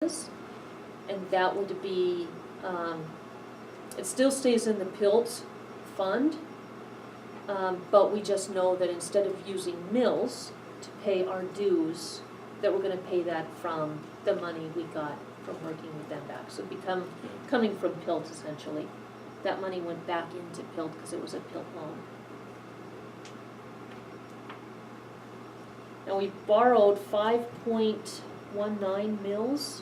and that would be, it still stays in the PILT fund, but we just know that instead of using mills to pay our dues, that we're gonna pay that from the money we got from working with them back. So coming from PILT essentially. That money went back into PILT because it was a PILT loan. Now we borrowed 5.19 mils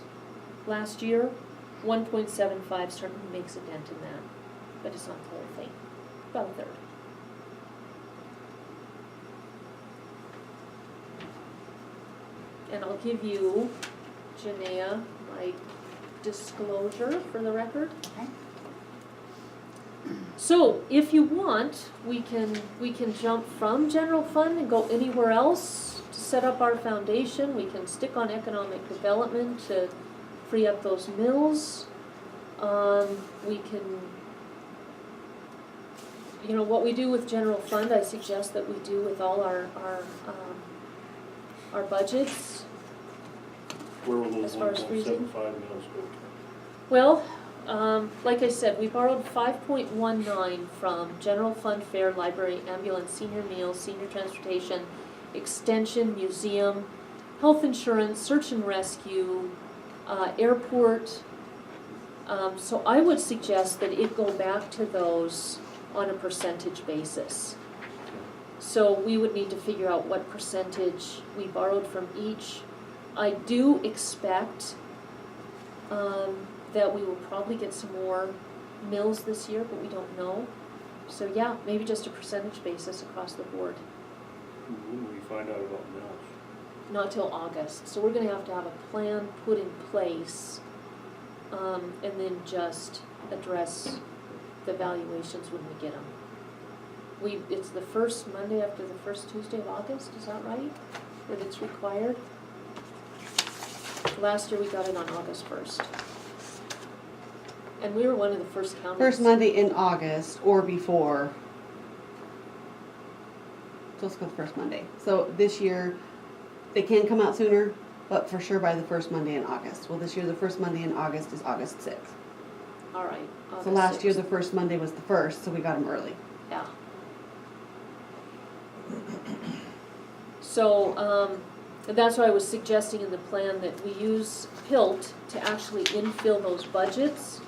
last year. 1.75 certainly makes a dent in that, but it's not the whole thing, about a third. And I'll give you, Janaea, my disclosure for the record. Okay. So, if you want, we can jump from general fund and go anywhere else to set up our foundation. We can stick on economic development to free up those mills. We can, what we do with general fund, I suggest that we do with all our budgets. Where will As those far as 1.75 mils go? Well, like I said, we borrowed 5.19 from general fund, fair, library, ambulance, senior meals, senior transportation, extension, museum, health insurance, search and rescue, airport. So I would suggest that it go back to those on a percentage basis. So we would need to figure out what percentage we borrowed from each. I do expect that we will probably get some more mills this year, but we don't know. So yeah, maybe just a percentage basis across the board. When will we find out about mills? Not till August. So we're gonna have a plan put in place, and then just address the valuations when we get them. It's the first Monday after the first Tuesday of August, is that right? That it's required? Last year we got it on August 1st. And we were one of the first counties. First Monday in August or before. So let's go the first Monday. So this year, they can come out sooner, but for sure by the first Monday in August. Well, this year the first Monday in August is August 6th. All right. So last year the first Monday was the 1st, so we got them early. Yeah. So, that's why I was suggesting in the plan that we use PILT to actually infill those budgets.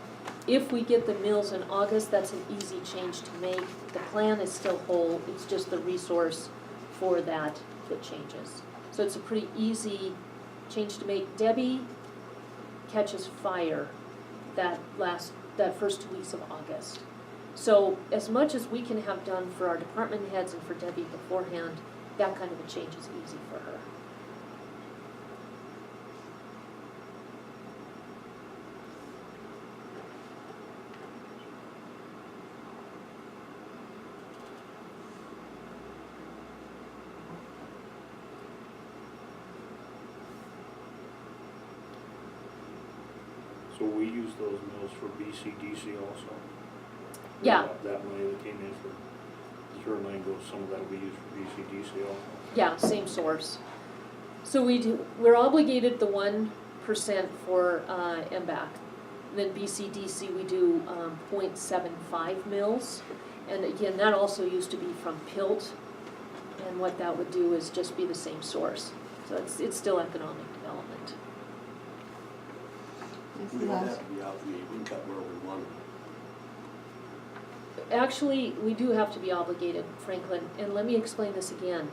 If we get the mills in August, that's an easy change to make. The plan is still whole, it's just the resource for that changes. So it's a pretty easy change to make. Debbie catches fire that first 2 weeks of August. So as much as we can have done for our department heads and for Debbie beforehand, that kind of a change is easy for her. So we use those mills for BCDC also? Yeah. That money that came in for Sherman Lane goes, some of that will be used for BCDC also? Yeah, same source. So we're obligated the 1% for MBAC. Then BCDC we do 0.75 mils. And again, that also used to be from PILT. And what that would do is just be the same source. So it's still economic development. We don't have to be obligated, we can cut where we want. Actually, we do have to be obligated, Franklin, and let me explain this again.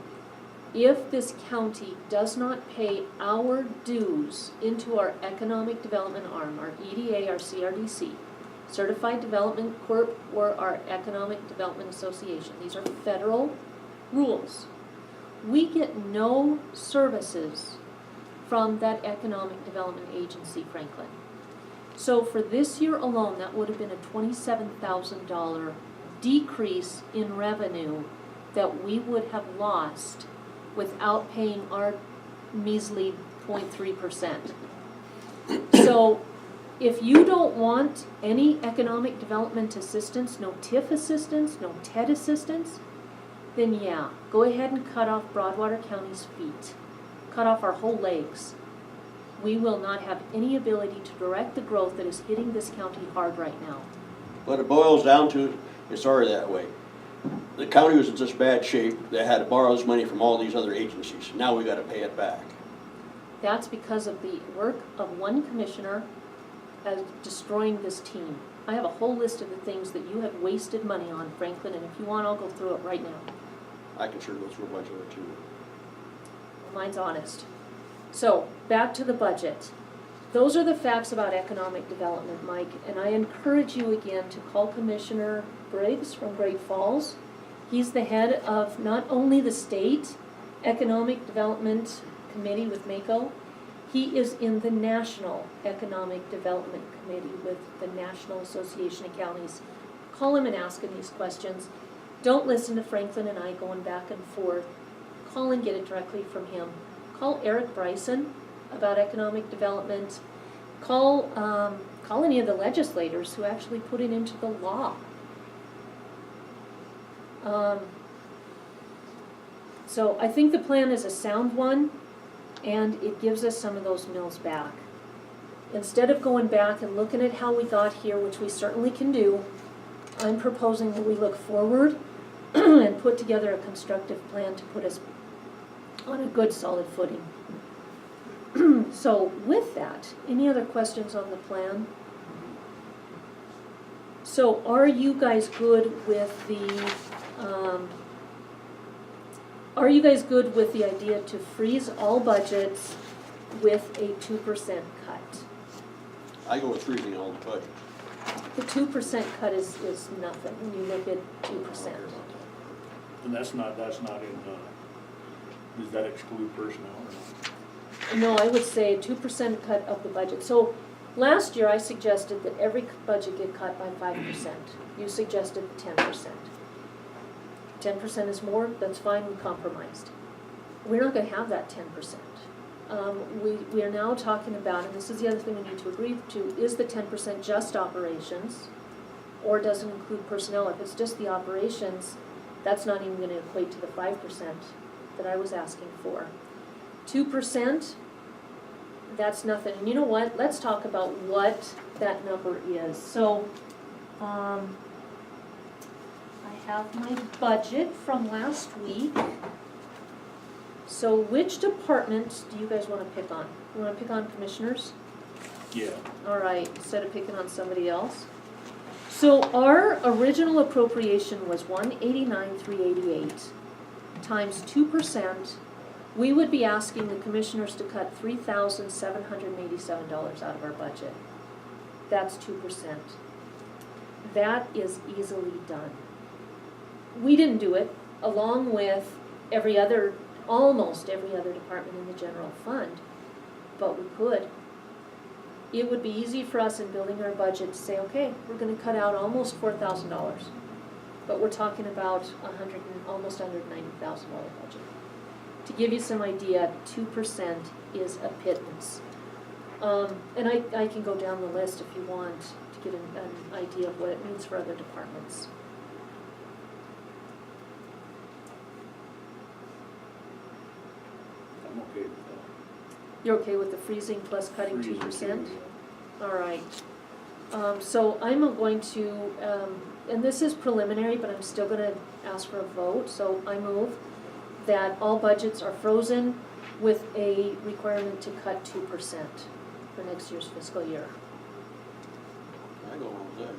If this county does not pay our dues into our economic development arm, our EDA, our CRDC, Certified Development Corp, or our Economic Development Association, these are federal rules, we get no services from that economic development agency, Franklin. So for this year alone, that would have been a $27,000 decrease in revenue that we would have lost without paying our measly 0.3%. So if you don't want any economic development assistance, no TIF assistance, no TED assistance, then yeah, go ahead and cut off Broadwater County's feet. Cut off our whole legs. we will not have any ability to direct the growth that is hitting this county hard right now. What it boils down to, it's already that way. The county was in such bad shape, they had to borrow this money from all these other agencies. Now we gotta pay it back. That's because of the work of one commissioner as destroying this team. I have a whole list of the things that you have wasted money on, Franklin, and if you want, I'll go through it right now. I can sure go through a bunch of it too. Mine's honest. So, back to the budget. Those are the facts about economic development, Mike, and I encourage you again to call Commissioner Briggs from Great Falls. He's the head of not only the state economic development committee with MACO, he is in the National Economic Development Committee with the National Association of Counties. Call him and ask him these questions. Don't listen to Franklin and I going back and forth. Call and get it directly from him. Call Eric Bryson about economic development. Call any of the legislators who actually put it into the law. So I think the plan is a sound one, and it gives us some of those mills back. Instead of going back and looking at how we got here, which we certainly can do, I'm proposing that we look forward and put together a constructive plan to put us on a good solid footing. So with that, any other questions on the plan? So are you guys good with the idea to freeze all budgets with a 2% cut? I go with freezing all the budget. The 2% cut is nothing when you look at 2%. And that's not in, does that exclude personnel or not? No, I would say a 2% cut of the budget. So last year I suggested that every budget get cut by 5%. You suggested 10%. 10% is more, that's fine, we compromised. We're not gonna have that 10%. We are now talking about, and this is the other thing we need to agree to, is the 10% just operations, or does it include personnel? If it's just the operations, that's not even gonna equate to the 5% that I was asking for. 2%, that's nothing. And you know what? Let's talk about what that number is. So, I have my budget from last week. So which department do you guys want to pick on? You want to pick on commissioners? Yeah. All right, instead of picking on somebody else. So our original appropriation was 189,388 times 2%. We would be asking the commissioners to cut $3,787 out of our budget. That's 2%. That is easily done. We didn't do it, along with almost every other department in the general fund, but we could. It would be easy for us in building our budget to say, okay, we're gonna cut out almost $4,000, but we're talking about almost $190,000 budget. To give you some idea, 2% is a pittance. And I can go down the list if you want to get an idea of what it means for other departments. I'm okay with that. You're okay with the freezing plus cutting Freezing 2%? too, All right. So I'm going to, and this is preliminary, but I'm still going to ask for a vote. So I move that all budgets are frozen with a requirement to cut 2% for next year's fiscal year. I go with that.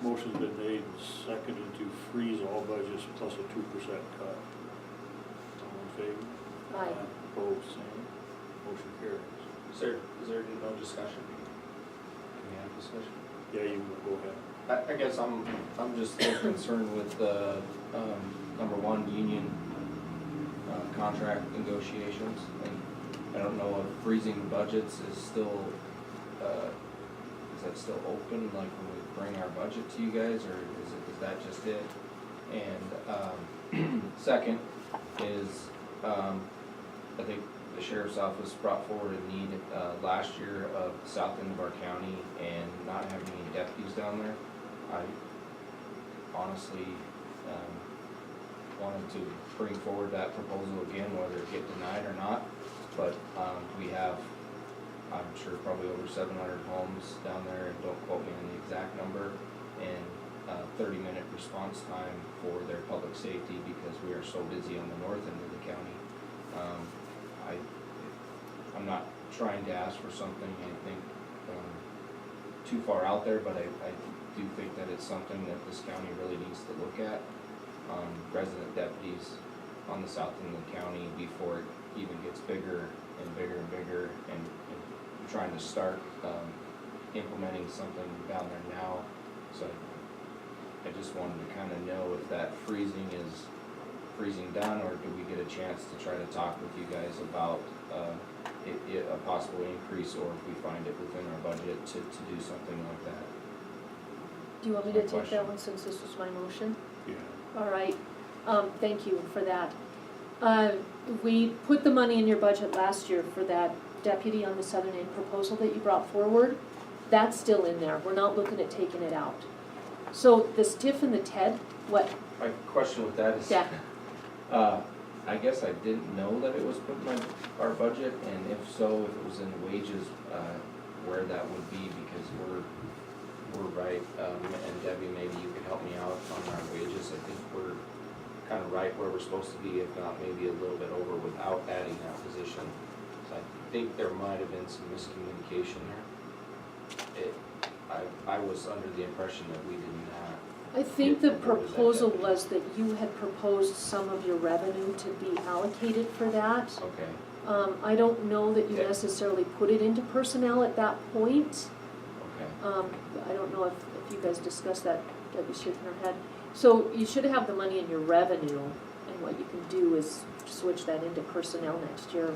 Motion's been made and seconded to freeze all budgets plus a 2% cut. All in favor? Aye. Opposed, same. Motion carries. Is there no discussion? Can we have discussion? Yeah, you can go ahead. I guess I'm just concerned with the, number one, union, contract negotiations. And I don't know if freezing budgets is still, is that still open, like when we bring our budget to you guys, or is that just it? And, second is, I think the sheriff's office brought forward a need, last year of the south end of our county and not having any deputies down there. I honestly, wanted to bring forward that proposal again, whether it get denied or not. But, we have, I'm sure probably over 700 homes down there, and don't quote me on the exact number, and 30-minute response time for their public safety because we are so busy on the north end of the county. I'm not trying to ask for something, I think, too far out there, but I do think that it's something that this county really needs to look at. Resident deputies on the south end of the county before it even gets bigger and bigger and bigger, and trying to start implementing something down there now. So I just wanted to kind of know if that freezing is freezing done, or do we get a chance to try to talk with you guys about a possible increase, or if we find it within our budget to do something like that. Do you want me My to take question. that one since this was my motion? Yeah. All right, thank you for that. We put the money in your budget last year for that deputy on the southern end proposal that you brought forward. That's still in there, we're not looking at taking it out. So the TIF and the TED, what, My question with that is, Yeah. I guess I didn't know that it was put in our budget, and if so, if it was in wages, where that would be, because we're right, and Debbie, maybe you could help me out on our wages. I think we're kind of right where we're supposed to be, if not maybe a little bit over without adding that position. So I think there might have been some miscommunication there. I was under the impression that we did not. I think the Yeah, where was that proposal deputy? was that you had proposed some of your revenue to be allocated for that. Okay, I don't know that you Yeah. necessarily put it into personnel at that point. okay. I don't know if you guys discussed that, Debbie's shaking her head. So you should have the money in your revenue, and what you can do is switch that into personnel next year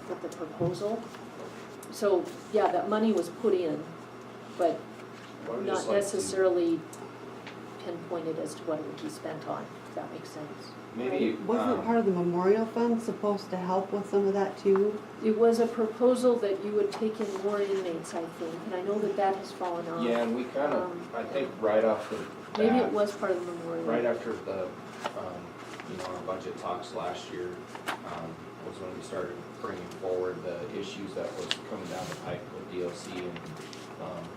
with the proposal. So, yeah, that money was put in, but Well, I'd not just like to- necessarily pinpointed as to what it would be spent on, if that makes sense. Maybe, Wasn't part of the memorial fund supposed to help with some of that too? It was a proposal that you would take in more inmates, I think, and I know that that has fallen off. yeah, and we kind of, I think right off the Maybe bat, it was part of the memorial. right after the, our budget talks last year, was when we started bringing forward the issues that was coming down the pipe with DLC and,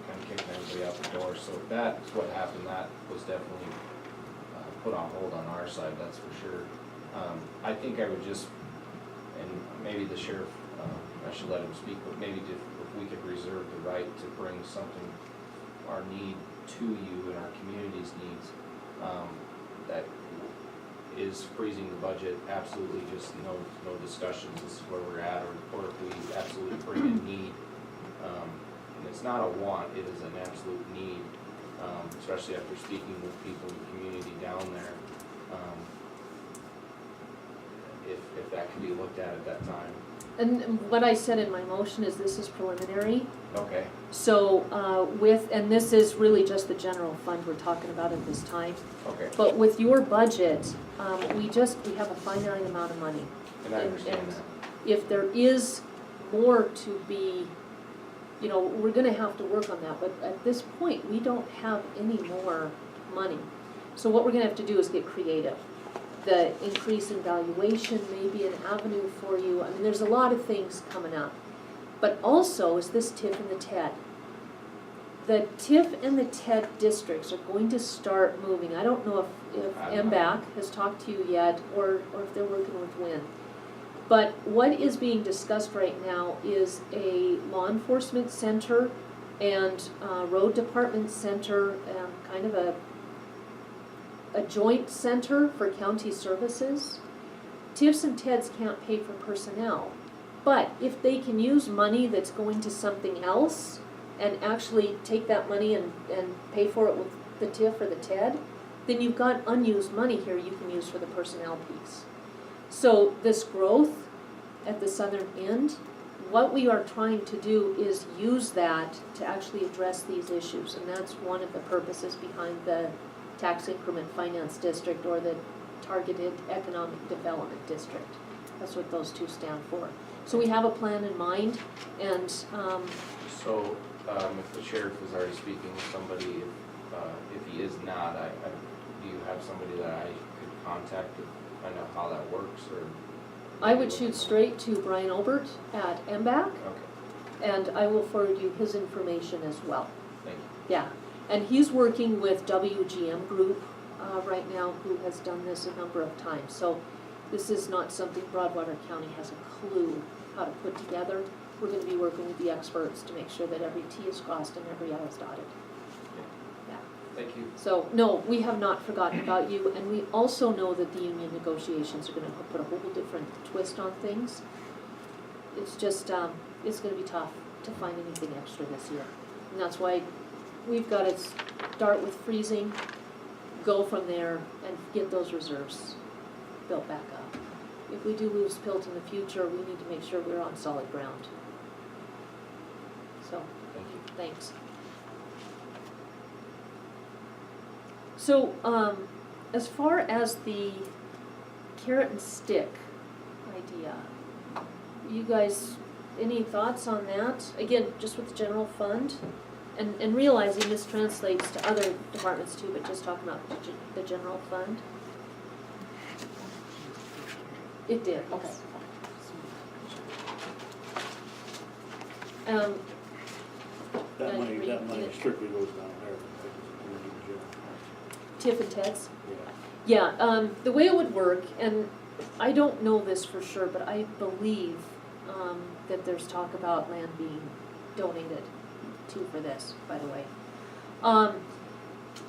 kind of kicking everybody out the door. So if that's what happened, that was definitely, put on hold on our side, that's for sure. I think I would just, and maybe the sheriff, I should let him speak, but maybe if we could reserve the right to bring something, our need to you and our community's needs, that is freezing the budget, absolutely just no discussions, this is where we're at, or if we absolutely bring a need. And it's not a want, it is an absolute need, especially after speaking with people in the community down there. If that could be looked at that time. And what I said in my motion is this is preliminary. Okay, So and this is really just the general fund we're talking about at this time. okay, But with your budget, we have a finite amount of money. and I understand and that. If there is more to be, we're gonna have to work on that, but at this point, we don't have any more money. So what we're gonna have to do is get creative. The increase in valuation may be an avenue for you. I mean, there's a lot of things coming up. But also is this TIF and the TED. The TIF and the TED districts are going to start moving. I don't know if I don't know. MBAC has talked to you yet, or if they're working with WIN. But what is being discussed right now is a law enforcement center and road department center, kind of a joint center for county services. TIFs and TEDs can't pay for personnel, but if they can use money that's going to something else and actually take that money and pay for it with the TIF or the TED, then you've got unused money here you can use for the personnel piece. So this growth at the southern end, what we are trying to do is use that to actually address these issues, and that's one of the purposes behind the tax increment finance district or the targeted economic development district. That's what those two stand for. So we have a plan in mind, and So, if the sheriff is already speaking with somebody, if he is not, do you have somebody that I could contact find out how that works, or? I would shoot straight to Brian Obert at MBAC, Okay, and I will forward you his information as well. thank you. Yeah, and he's working with WGM Group right now, who has done this a number of times. So this is not something Broadwater County has a clue how to put together. We're gonna be working with the experts to make sure that every T is crossed and every I is dotted. Yeah. Thank you. So, no, we have not forgotten about you, and we also know that the union negotiations are gonna put a whole different twist on things. It's just, it's gonna be tough to find anything extra this year. And that's why we've gotta start with freezing, go from there, and get those reserves built back up. If we do lose Pilt in the future, we need to make sure we're on solid ground. So, Thank you. thanks. So, as far as the carrot and stick idea, you guys, any thoughts on that? Again, just with the general fund, and realizing this translates to other departments too, but just talking about the general fund. It did, okay. That And money, that read money it. strictly goes down there, because it's in the general fund. Tiff and Ted's? Yeah. Yeah, the way it would work, and I don't know this for sure, but I believe that there's talk about land being donated to for this, by the way.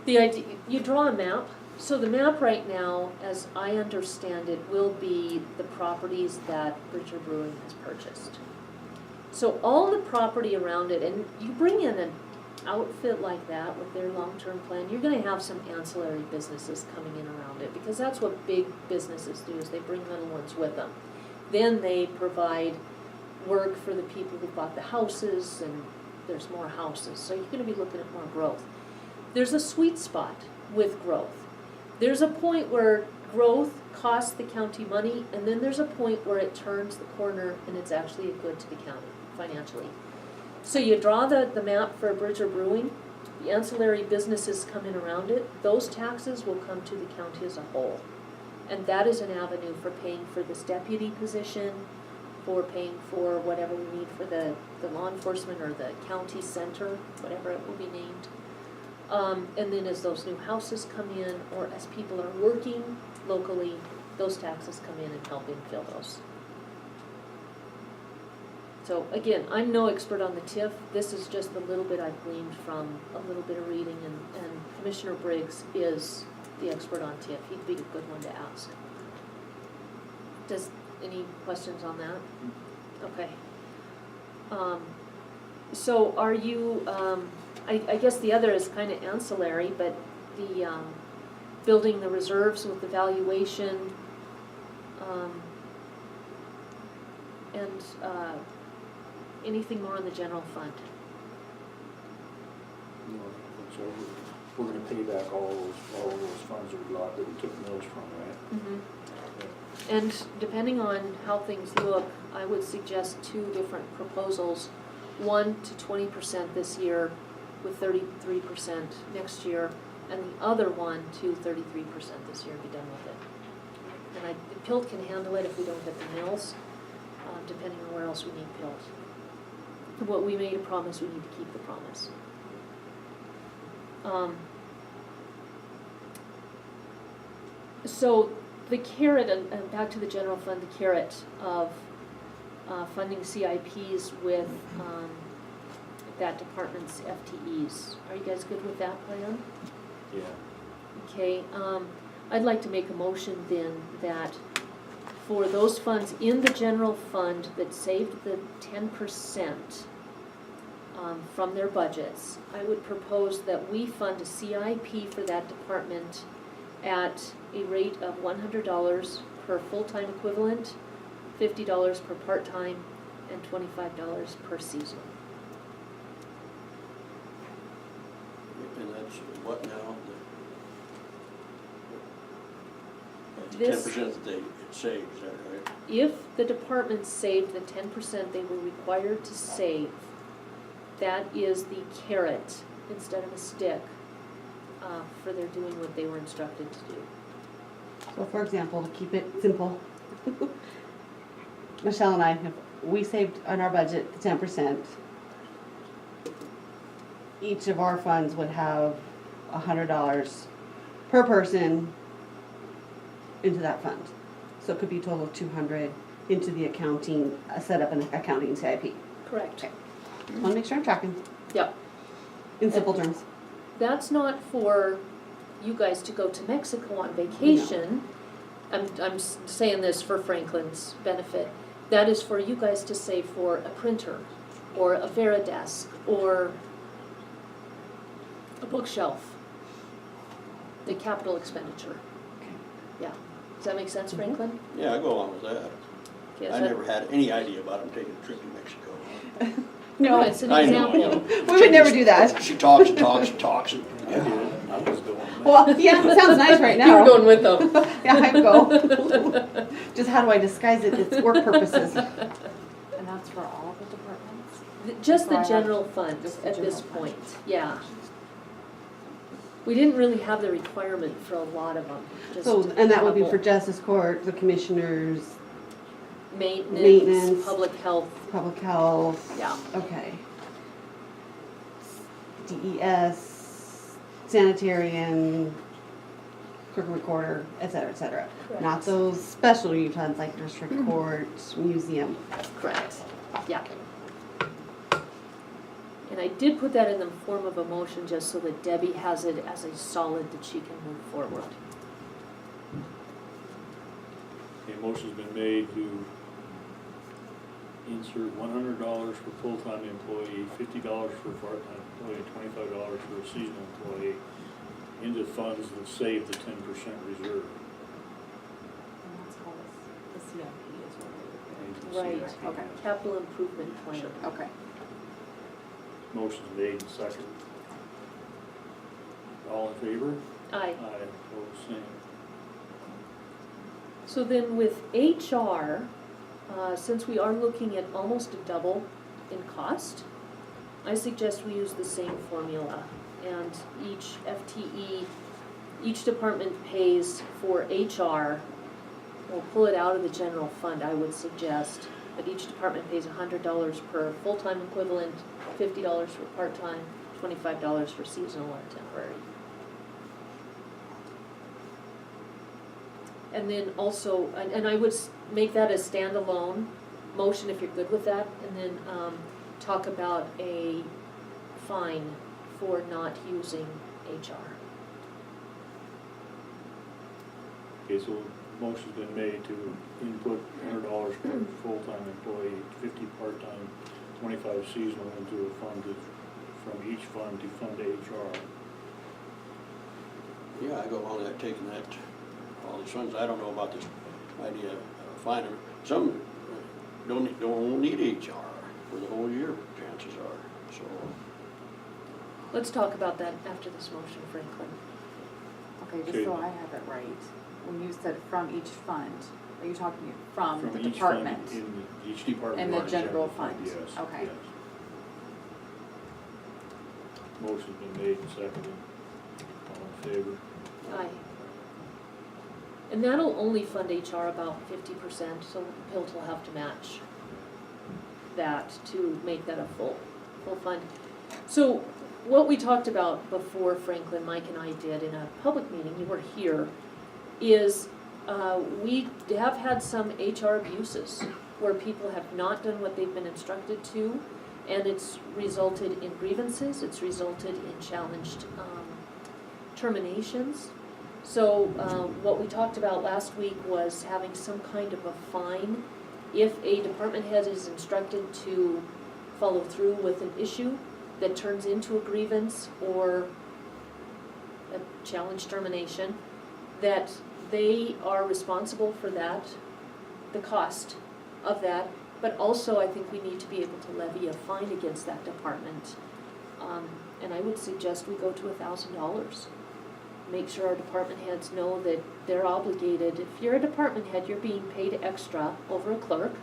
The idea, you draw a map, so the map right now, as I understand it, will be the properties that Bridger Brewing has purchased. So all the property around it, and you bring in an outfit like that with their long-term plan, you're gonna have some ancillary businesses coming in around it, because that's what big businesses do, is they bring little ones with them. Then they provide work for the people who bought the houses, and there's more houses, so you're gonna be looking at more growth. There's a sweet spot with growth. There's a point where growth costs the county money, and then there's a point where it turns the corner and it's actually a good to the county financially. So you draw the map for Bridger Brewing, the ancillary businesses come in around it, those taxes will come to the county as a whole. And that is an avenue for paying for this deputy position, for paying for whatever we need for the law enforcement or the county center, whatever it will be named. And then as those new houses come in, or as people are working locally, those taxes come in and help infill those. So again, I'm no expert on the TIF, this is just the little bit I've gleaned from a little bit of reading, and Commissioner Briggs is the expert on TIF, he'd be a good one to ask. Any questions on that? Okay. So are you, I guess the other is kind of ancillary, but the building the reserves with the valuation, and anything more on the general fund? No, I think so. We're gonna pay back all those funds that we took mills from, right? Mm-hmm. And depending on how things look, I would suggest two different proposals. 1 to 20% this year with 33% next year, and the other one to 33% this year, be done with it. And Pilt can handle it if we don't get the mills, depending on where else we need Pilt. What we made a promise, we need to keep the promise. So the carrot, and back to the general fund, the carrot of funding CIPs with that department's FTEs. Are you guys good with that plan? Yeah. Okay, I'd like to make a motion then that for those funds in the general fund that saved the 10% from their budgets, I would propose that we fund a CIP for that department at a rate of $100 per full-time equivalent, $50 per part-time, and $25 per season. And that's what now? The This- 10% that they save, is that right? If the department saved the 10% they were required to save, that is the carrot instead of a stick for their doing what they were instructed to do. So for example, to keep it simple, Michelle and I, if we saved on our budget the 10%, each of our funds would have $100 per person into that fund. So it could be a total of 200 into the accounting, set up an accounting CIP. Correct. Okay. Want to make sure I'm tracking Yep. in simple terms. That's not for you guys to go to Mexico on vacation. I'm saying this for Franklin's benefit. That is for you guys to save for a printer, or a Veridesk, or a bookshelf. The capital expenditure. Okay. Yeah. Does that make sense, Franklin? Yeah, I go along with that. Okay, is I that- never had any idea about them taking a trip to Mexico. No, it's an I know, example. We would never do that. She talks and talks and talks and, I did, I was going. Well, yeah, it sounds nice right now. You were going with them. Yeah, I go. Just how do I disguise it? It's work purposes. And that's for all the departments? Just the Right. general fund Just the at this general fund. point, yeah. We didn't really have the requirement for a lot of them, just So, and that would be for couple. justice court, the commissioners, Maintenance, maintenance. public health, public health. yeah. Okay. DES, sanitarian, clerk recorder, et cetera, et cetera. Correct. Not those specialty funds like district court, museum. Correct, yeah. And I did put that in the form of a motion just so that Debbie has it as a solid that she can move forward. A motion's been made to insert $100 for full-time employee, $50 for part-time employee, and $25 for a seasonal employee into funds that save the 10% reserve. And that's called the CIP is what Into the Right. CIP. Okay. Capital improvement plan. we okay. Motion's made and seconded. All in favor? Aye. Aye, opposed, same. So then with HR, since we are looking at almost a double in cost, I suggest we use the same formula. And each FTE, each department pays for HR. We'll pull it out of the general fund, I would suggest. But each department pays $100 per full-time equivalent, $50 for part-time, $25 for seasonal or temporary. And then also, and I would make that a standalone motion if you're good with that, and then talk about a fine for not using HR. Okay, so motion's been made to input $100 per full-time employee, 50 part-time, 25 seasonal into a fund from each fund to fund HR. yeah, I go along with that, taking that, all these funds. I don't know about this idea of finding, some don't need HR for the whole year, chances are, so. Let's talk about that after this motion, Franklin. Okay, Okay. just so I have it right, when you said from each fund, are you talking from the each fund department? in each department. And the line, general fund, Yes, okay. yes. Motion's been made and seconded. All in favor? Aye. And that'll only fund HR about 50%, so PILT will have to match that to make that a full fund. So what we talked about before, Franklin, Mike and I did in a public meeting, you were here, is we have had some HR abuses where people have not done what they've been instructed to, and it's resulted in grievances, it's resulted in challenged terminations. So what we talked about last week was having some kind of a fine if a department head is instructed to follow through with an issue that turns into a grievance or a challenge termination, that they are responsible for that, the cost of that, but also I think we need to be able to levy a fine against that department. And I would suggest we go to $1,000. Make sure our department heads know that they're obligated. If you're a department head, you're being paid extra over a clerk.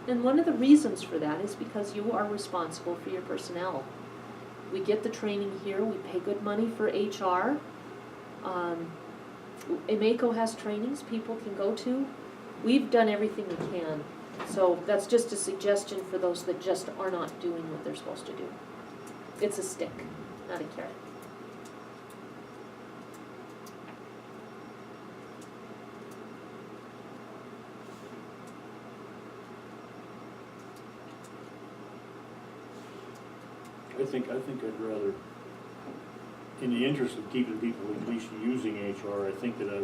And one of the reasons for that is because you are responsible for your personnel. We get the training here, we pay good money for HR. AMACO has trainings people can go to. We've done everything we can. So that's just a suggestion for those that just are not doing what they're supposed to do. It's a stick, not a carrot. I think I'd rather, in the interest of keeping people at least using HR, I think I'd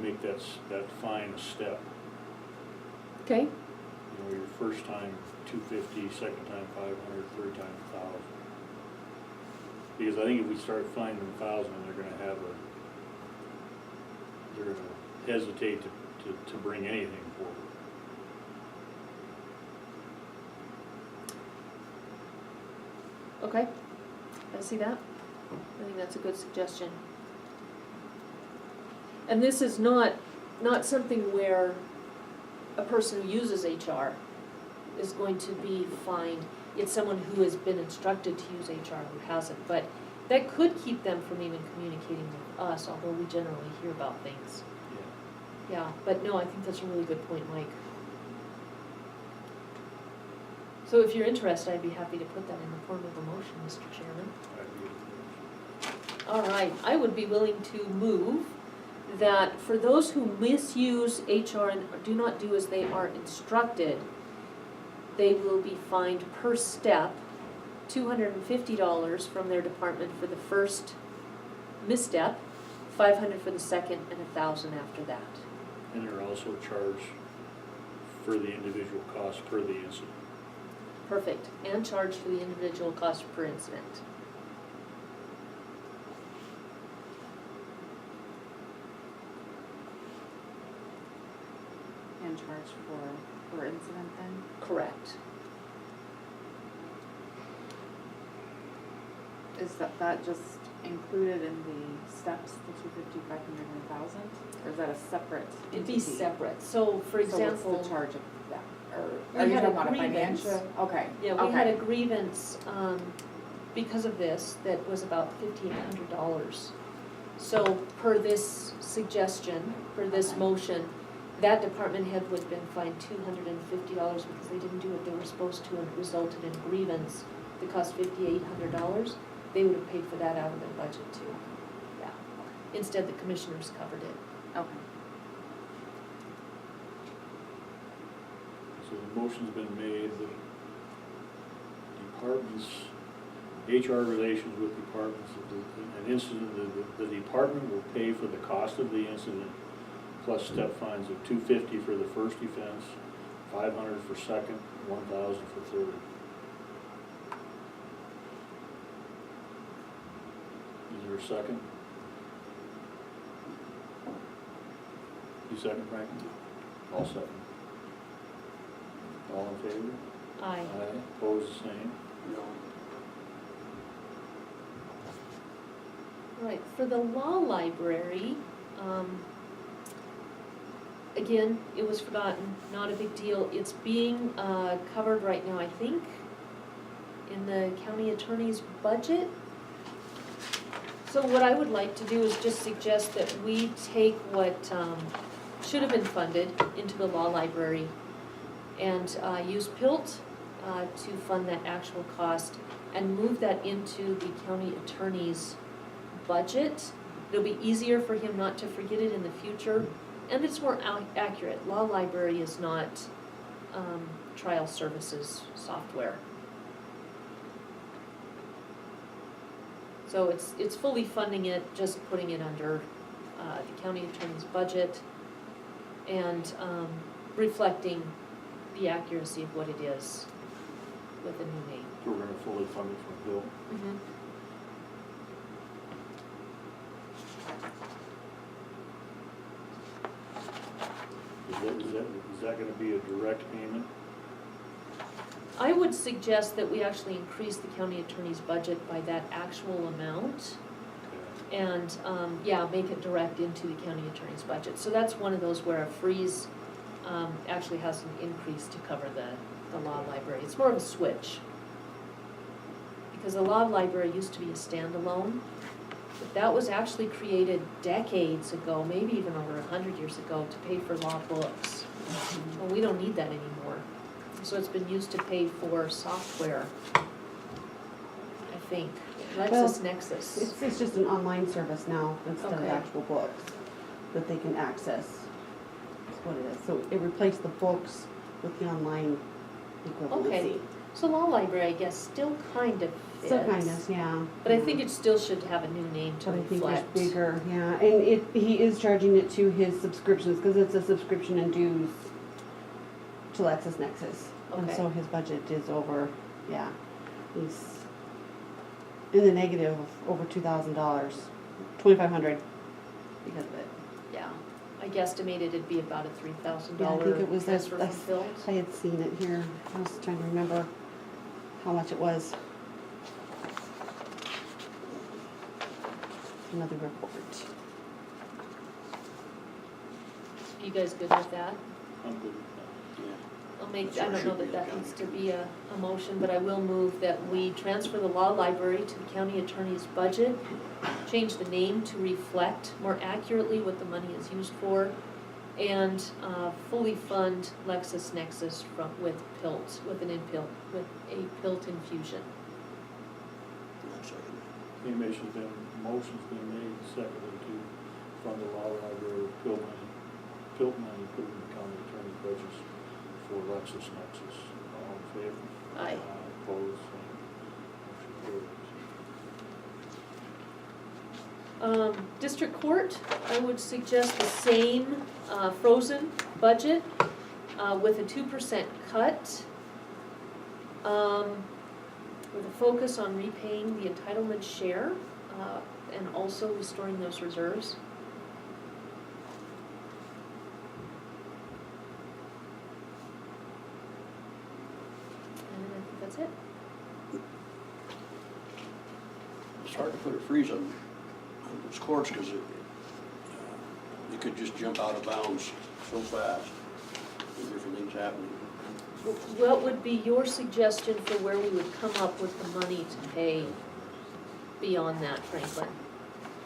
make that fine a step. Okay? You know, your first time, $250, second time, $500, third time, $1,000. Because I think if we start fining them $1,000, they're gonna hesitate to bring anything forward. Okay, I see that. I think that's a good suggestion. And this is not something where a person who uses HR is going to be fined. It's someone who has been instructed to use HR who hasn't. But that could keep them from even communicating with us, although we generally hear about things. Yeah, but no, I think that's a really good point, Mike. So if you're interested, I'd be happy to put that in the form of a motion, Mr. Chairman. All right, I would be willing to move that for those who misuse HR and do not do as they are instructed, they will be fined per step $250 from their department for the first misstep, $500 for the second, and $1,000 after that. And they're also charged for the individual cost per the incident. Perfect, and charged for the individual cost per incident. And charge per incident then? Correct. Is that just included in the steps, the 250, 500, and 1,000? Or is that a separate It'd be entity? separate, so for So example. what's the charge of that? Or We are you had talking a about a grievance. financial? Okay. Yeah, we had a okay. grievance, because of this, that was about $1,500. So per this suggestion, per this Okay. motion, that department head would have been fined $250 because they didn't do what they were supposed to, and it resulted in a grievance that cost $5,800. They would have paid for that out of their budget too. Yeah. Instead, the commissioners covered it. Okay. So the motion's been made that departments, HR relations with departments, an incident, the department will pay for the cost of the incident plus step fines of $250 for the first offense, $500 for second, $1,000 for third. Is there a second? You second, Frank? I'll second. All in favor? Aye. Aye. Opposed, the same. No. Right, for the law library, again, it was forgotten, not a big deal. It's being covered right now, I think, in the county attorney's budget. So what I would like to do is just suggest that we take what should have been funded into the law library and use PILT to fund that actual cost and move that into the county attorney's budget. It'll be easier for him not to forget it in the future, and it's more accurate. Law library is not trial services software. So it's fully funding it, just putting it under the county attorney's budget and reflecting the accuracy of what it is with a new name. So we're gonna fully fund it from Bill. Mm-hmm. Is that gonna be a direct payment? I would suggest that we actually increase the county attorney's budget by that actual amount and, yeah, make it direct into the county attorney's budget. So that's one of those where a freeze actually has an increase to cover the law library. It's more of a switch. Because the law library used to be a standalone, But that was actually created decades ago, maybe even over 100 years ago, to pay for law books. Well, we don't need that anymore. So it's been used to pay for software, I think. LexisNexis. It's just an online service now instead of Okay. actual books that they can access. That's what it is. So it replaced the books with the online equivalency. Okay. So law library, I guess, still kind of fits. Still kind of, yeah. But I think it still should have a new name to But I think reflect. it's bigger, yeah, and he is charging it to his subscriptions, because it's a subscription and dues to LexisNexis. And Okay. so his budget is over, yeah, he's in the negative of over $2,000, $2,500 because of it. Yeah, I guesstimated it'd be about a $3,000 Yeah, I think it was, transfer from Phil. I had seen it here, I was trying to remember how much it was. Another report. You guys good with that? I'm good with that. Yeah. I'll make, That's I what don't know should be that that the needs to county. be a motion, but I will move that we transfer the law library to the county attorney's budget, change the name to reflect more accurately what the money is used for, and fully fund LexisNexis with PILT, with a PILT infusion. One second. Motion's been made, seconded to fund the law library with Pilt money put in the county attorney budgets for LexisNexis. All in favor? Aye. Opposed, same. Motion carries. District Court, I would suggest the same frozen budget with a 2% cut, with a focus on repaying the entitlement share and also restoring those reserves. And I think that's it. It's hard to put a freeze on those courts because it could just jump out of bounds so fast with different things happening. What would be your suggestion for where we would come up with the money to pay beyond that, Franklin?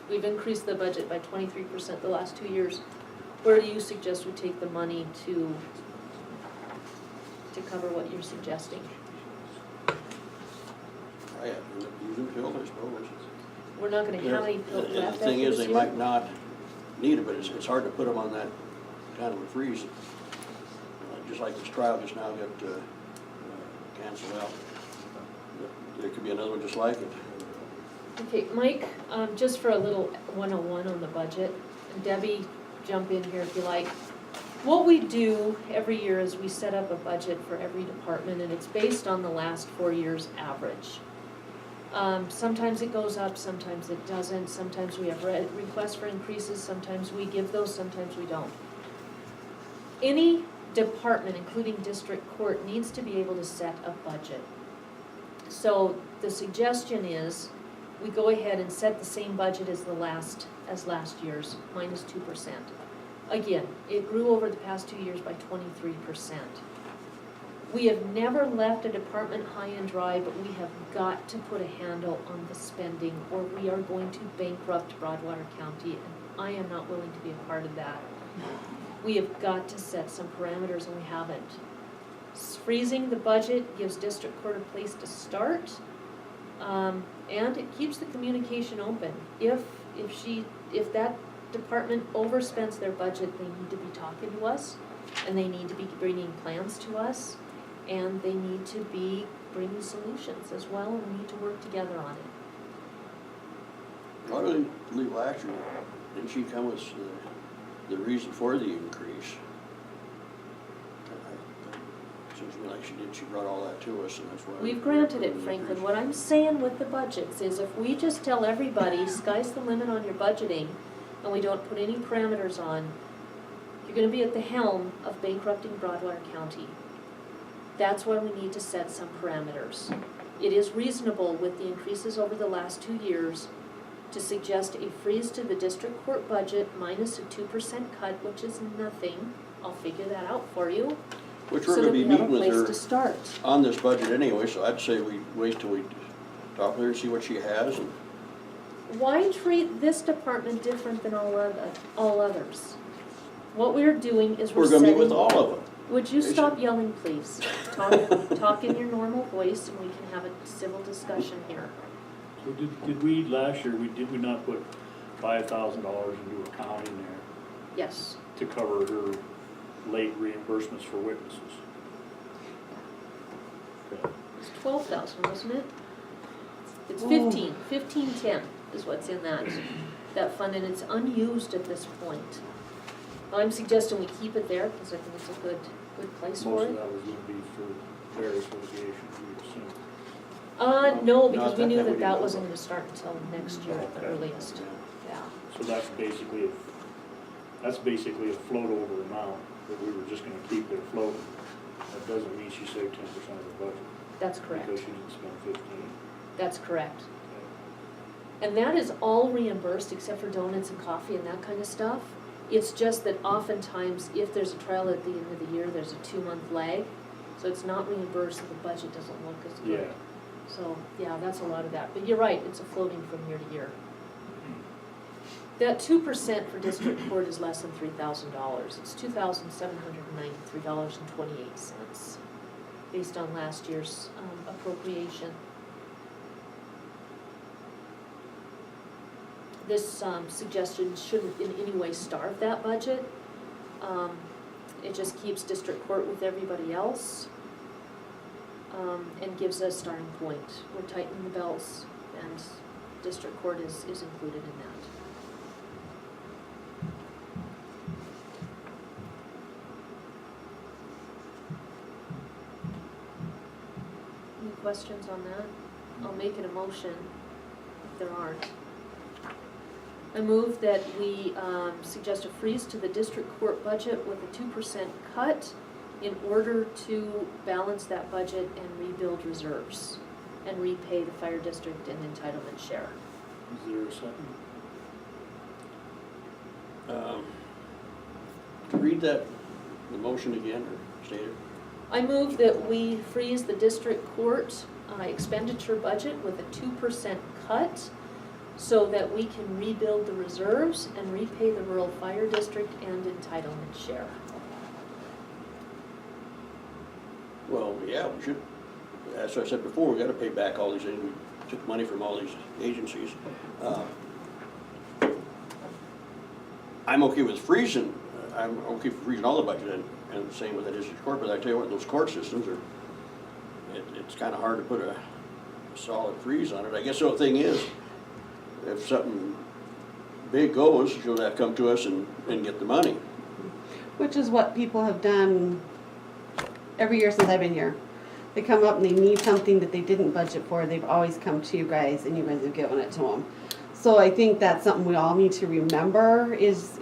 We've increased the budget by 23% the last 2 years. Where do you suggest we take the money to cover what you're suggesting? I have to use them till, I suppose. We're not gonna have any The left after thing is, this they year? might not need it, but it's hard to put them on that kind of a freeze. Just like this trial just now got canceled out. There could be another one just like it. Okay, Mike, just for a little 101 on the budget, and Debbie, jump in here if you like. What we do every year is we set up a budget for every department, and it's based on the last 4 years' average. Sometimes it goes up, sometimes it doesn't, sometimes we have requests for increases, sometimes we give those, sometimes we don't. Any department, including district court, needs to be able to set a budget. So the suggestion is, we go ahead and set the same budget as last year's, minus 2%. Again, it grew over the past 2 years by 23%. We have never left a department high and dry, but we have got to put a handle on the spending, or we are going to bankrupt Broadwater County, and I am not willing to be a part of that. We have got to set some parameters, and we haven't. Freezing the budget gives district court a place to start, and it keeps the communication open. If that department overspends their budget, they need to be talking to us, and they need to be bringing plans to us, and they need to be bringing solutions as well, and we need to work together on it. Why did they leave last year? Didn't she come with the reason for the increase? Seems to me like she did, she brought all that to us, and that's why. We've granted it, we Franklin. increased. What I'm saying with the budgets is if we just tell everybody, sky's the limit on your budgeting, and we don't put any parameters on, you're gonna be at the helm of bankrupting Broadwater County. That's why we need to set some parameters. It is reasonable with the increases over the last 2 years to suggest a freeze to the district court budget minus a 2% cut, which is nothing. I'll figure that out for you. Which we're gonna be So that meeting we have a place with to her start. on this budget anyway, so I'd say we wait till we talk with her and see what she has, and why treat this department different than all others? What we're doing is We're gonna meet with setting- all of them. Would you stop yelling, please? Talk in your normal voice and we can have a civil discussion here. So did we, last year, did we not put $5,000 into accounting there Yes, to cover her late reimbursements for witnesses? Okay. it's 12,000, wasn't it? It's Ooh. 1510 is what's in that fund, and it's unused at this point. I'm suggesting we keep it there, because I think it's a good place for Most of it. that was gonna be for various litigation, we assume. No, No, because we that knew we that didn't that know wasn't about. gonna start until next year at the Okay. earliest. Yeah. So that's basically a float over amount that we were just gonna keep there floating. That doesn't mean she saved 10% of the budget. That's correct. Because she didn't spend 15. That's correct. And that is all reimbursed except for donuts and coffee and that kind of stuff. It's just that oftentimes, if there's a trial at the end of the year, there's a 2-month lag. So it's not reimbursed, so the budget doesn't look as good. Yeah. So, yeah, that's a lot of that. But you're right, it's a floating from year to year. That 2% for district court is less than $3,000. It's $2,793.28 based on last year's appropriation. This suggestion shouldn't in any way starve that budget. It just keeps district court with everybody else and gives us a starting point. We're tightening the belts and district court is included in that. Any questions on that? I'll make it a motion if there aren't. I move that we suggest a freeze to the district court budget with a 2% cut in order to balance that budget and rebuild reserves and repay the fire district and entitlement share. Is there a second? Read that, the motion again, or state it. I move that we freeze the district court expenditure budget with a 2% cut so that we can rebuild the reserves and repay the rural fire district and entitlement share. Well, yeah, we should, as I said before, we gotta pay back all these, we took money from all these agencies. I'm okay with freezing, I'm okay with freezing all the budget and same with the district court, but I tell you what, those court systems are, it's kinda hard to put a solid freeze on it. I guess the other thing is, if something big goes, she'll have to come to us and get the money. Which is what people have done every year since I've been here. They come up and they need something that they didn't budget for, they've always come to you guys and you guys have given it to them. So I think that's something we all need to remember is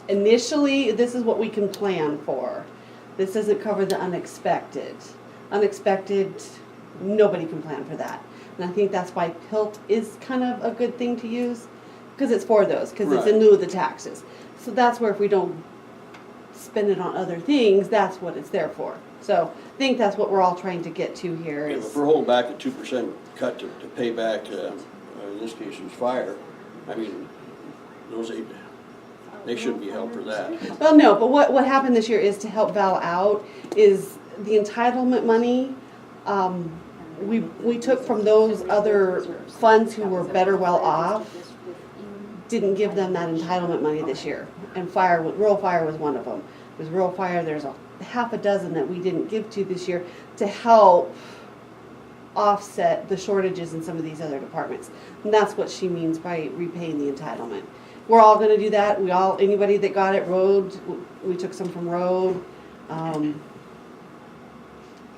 initially, this is what we can plan for. This doesn't cover the unexpected. Unexpected, nobody can plan for that. And I think that's why PILT is kind of a good thing to use, because it's for those, because it's in Right. lieu of the taxes. So that's where if we don't spend it on other things, that's what it's there for. So I think that's what we're all trying to get to here Yeah, is. if we're holding back a 2% cut to pay back, in this case, it was fire, I mean, those eight, they shouldn't be held for that. Well, no, but what happened this year is to help Val out is the entitlement money, we took from those other funds who were better well off, didn't give them that entitlement money this year. And rural fire was one of them. There's rural fire, there's a half a dozen that we didn't give to this year to help offset the shortages in some of these other departments. And that's what she means by repaying the entitlement. We're all gonna do that. Anybody that got it road, we took some from road.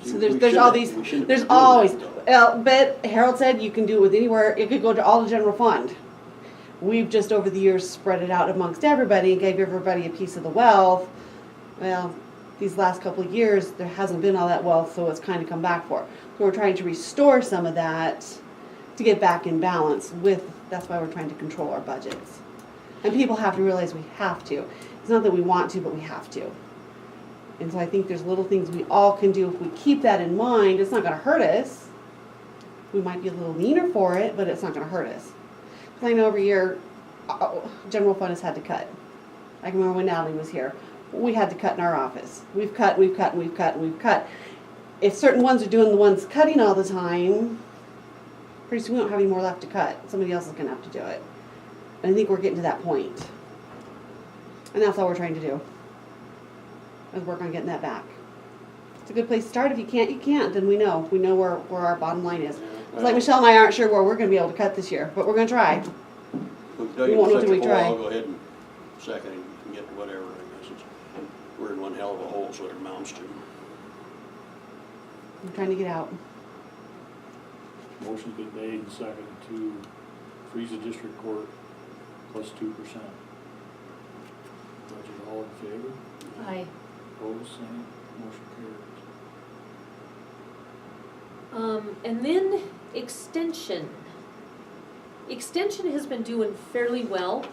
So there's all these, there's always, but Harold said you can do it with anywhere, it could go to all the general fund. We've just over the years spread it out amongst everybody and gave everybody a piece of the wealth. Well, these last couple of years, there hasn't been all that wealth, so it's kind of come back for. So we're trying to restore some of that to get back in balance that's why we're trying to control our budgets. And people have to realize we have to. It's not that we want to, but we have to. And so I think there's little things we all can do. If we keep that in mind, it's not gonna hurt us. We might be a little leaner for it, but it's not gonna hurt us. I know every year, general fund has had to cut. I can remember when Natalie was here, we had to cut in our office. We've cut, we've cut, we've cut, we've cut. If certain ones are doing the ones cutting all the time, pretty soon we don't have any more left to cut. Somebody else is gonna have to do it. And I think we're getting to that point. And that's all we're trying to do. Is work on getting that back. It's a good place to start. If you can't, you can't. Then we know. We know where our bottom line is. It's like Michelle and I aren't sure where we're gonna be able to cut this year, but we're gonna try. Doug, We won't know till we second try. I'll go ahead and second and you can get to whatever, I guess. We're in one hell of a hole, so it amounts to. I'm trying to get out. Motion's been made and seconded to freeze the district court plus 2%. Budget all in favor? Aye. Opposed, same, motion carries. And then extension. Extension has been doing fairly well,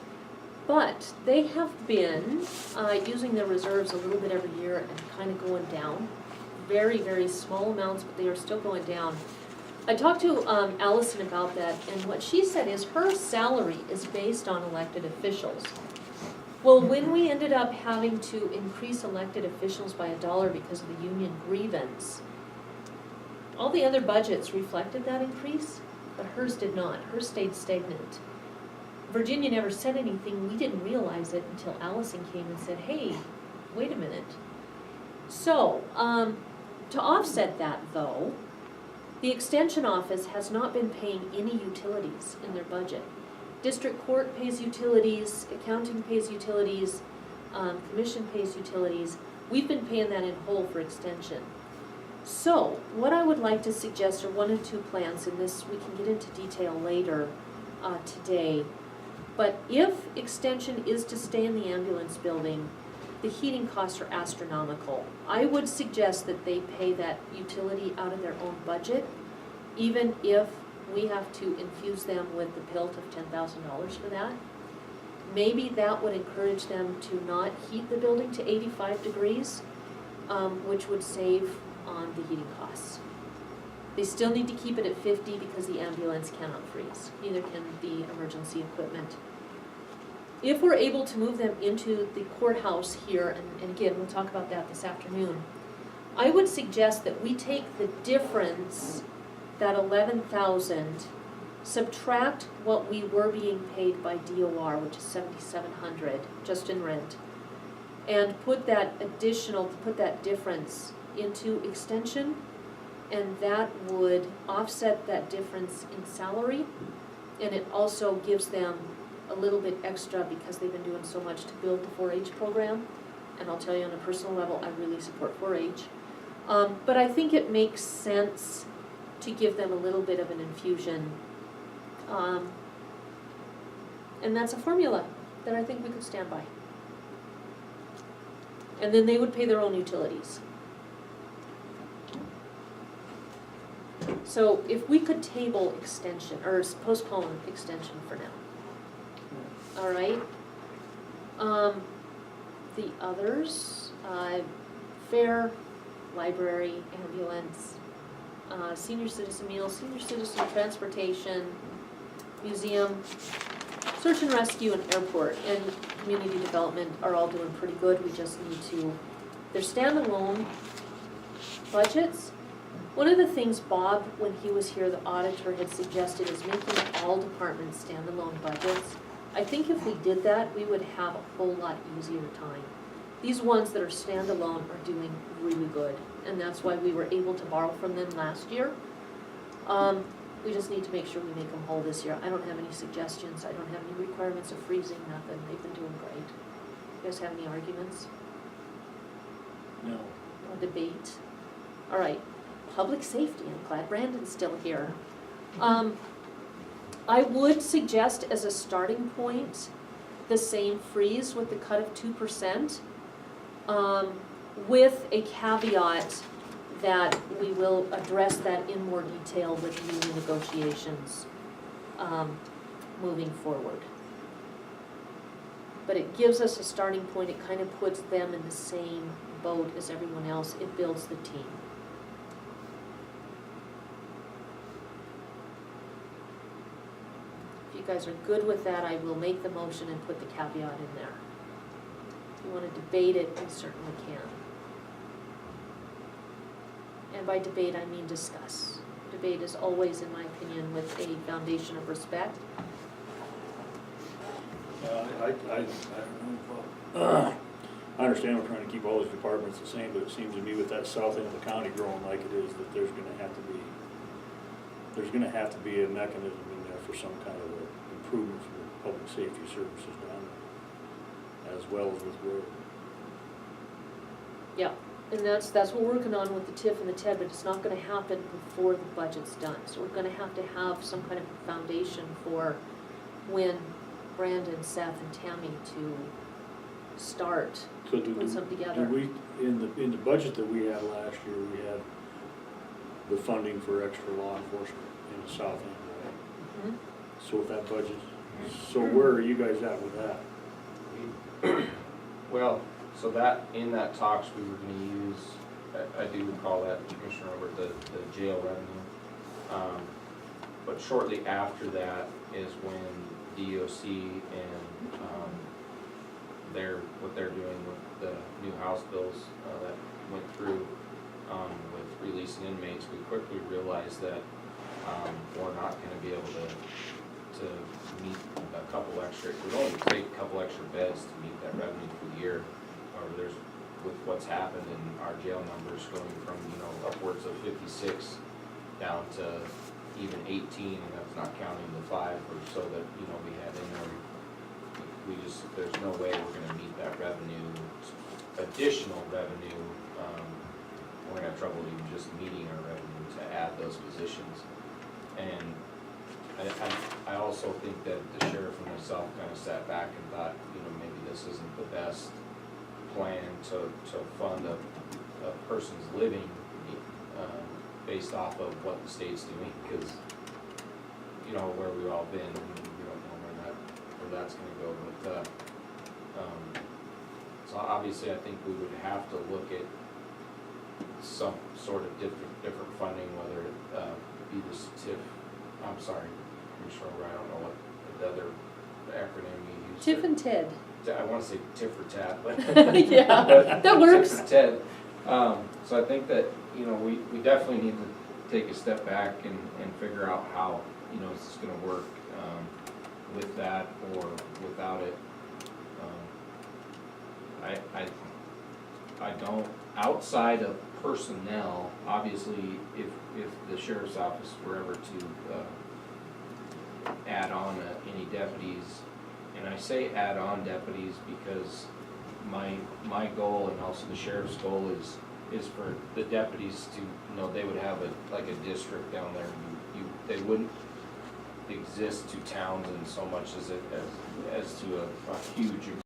but they have been using their reserves a little bit every year and kind of going down. Very, very small amounts, but they are still going down. I talked to Allison about that, and what she said is her salary is based on elected officials. Well, when we ended up having to increase elected officials by $1 because of the union grievance, all the other budgets reflected that increase, but hers did not. Hers stayed stagnant. Virginia never said anything. We didn't realize it until Allison came and said, hey, wait a minute. So, to offset that though, the Extension Office has not been paying any utilities in their budget. District Court pays utilities, accounting pays utilities, commission pays utilities. We've been paying that in whole for Extension. So, what I would like to suggest are one or two plans, and this we can get into detail later today. But if Extension is to stay in the ambulance building, the heating costs are astronomical. I would suggest that they pay that utility out of their own budget, even if we have to infuse them with the PILT of $10,000 for that. Maybe that would encourage them to not heat the building to 85 degrees, which would save on the heating costs. They still need to keep it at 50 because the ambulance cannot freeze, neither can the emergency equipment. If we're able to move them into the courthouse here, and again, we'll talk about that this afternoon, I would suggest that we take the difference, that 11,000, subtract what we were being paid by DOR, which is 7,700, just in rent, and put that difference into Extension, and that would offset that difference in salary, and it also gives them a little bit extra because they've been doing so much to build the 4-H program. And I'll tell you on a personal level, I really support 4-H. But I think it makes sense to give them a little bit of an infusion. And that's a formula that I think we could stand by. And then they would pay their own utilities. So if we could table Extension, or postpone Extension for now. All right. The others, fair, library, ambulance, senior citizen meals, senior citizen transportation, museum, search and rescue, and airport, and community development are all doing pretty good. We just need to, they're standalone budgets. One of the things Bob, when he was here, the auditor, had suggested is making all departments standalone budgets. I think if we did that, we would have a whole lot easier time. These ones that are standalone are doing really good, and that's why we were able to borrow from them last year. We just need to make sure we make them whole this year. I don't have any suggestions. I don't have any requirements of freezing, nothing. They've been doing great. You guys have any arguments No. or debate? All right, public safety. I'm glad Brandon's still here. I would suggest as a starting point the same freeze with the cut of 2%, with a caveat that we will address that in more detail with union negotiations moving forward. But it gives us a starting point. It kind of puts them in the same boat as everyone else. It builds the team. If you guys are good with that, I will make the motion and put the caveat in there. If you wanna debate it, we certainly can. And by debate, I mean discuss. Debate is always, in my opinion, with a foundation of respect. I don't know. I understand we're trying to keep all these departments the same, but it seems to me with that south end of the county growing like it is, that there's gonna have to be a mechanism in there for some kind of a improvement for the public safety services down there, as well as with road. Yeah, and that's what we're working on with the TIF and the TED, but it's not gonna happen before the budget's done. So we're gonna have to have some kind of foundation for when Brandon, Seth, and Tammy to start So do putting something together. we, in the budget that we had last year, we had the funding for extra law enforcement in the south end, right? Mhm. So with that budget, so where are you guys at with that? Well, so that, in that talks, we were gonna use, I do recall that, Commissioner Robert, the jail revenue. But shortly after that is when DOC and, what they're doing with the new House bills, that went through, with releasing inmates, we quickly realized that, we're not gonna be able to meet a couple extra, we'd only take a couple extra beds to meet that revenue for the year. However, there's, with what's happened in our jail numbers going from, upwards of 56 down to even 18, and that's not counting the 5 or so that, we had in there. There's no way we're gonna meet that revenue, additional revenue. We're gonna have trouble even just meeting our revenue to add those positions. And I also think that the sheriff and myself kind of sat back and thought, maybe this isn't the best plan to fund a person's living based off of what the state's doing, because where we've all been, we don't know where that's gonna go. But so obviously, I think we would have to look at some sort of different funding, whether it be this TIF. I'm sorry, Commissioner, I don't know what the other acronym you use. TIF and TED. I want to say TIF or TAT, but Yeah, but that works. TIF or TED. So I think that we definitely need to take a step back and figure out how this is going to work with that or without it. I don't, outside of personnel, obviously, if the sheriff's office were ever to add on any deputies, and I say add on deputies because my goal and also the sheriff's goal is for the deputies to, they would have a district down there. They wouldn't exist to towns in so much as to a huge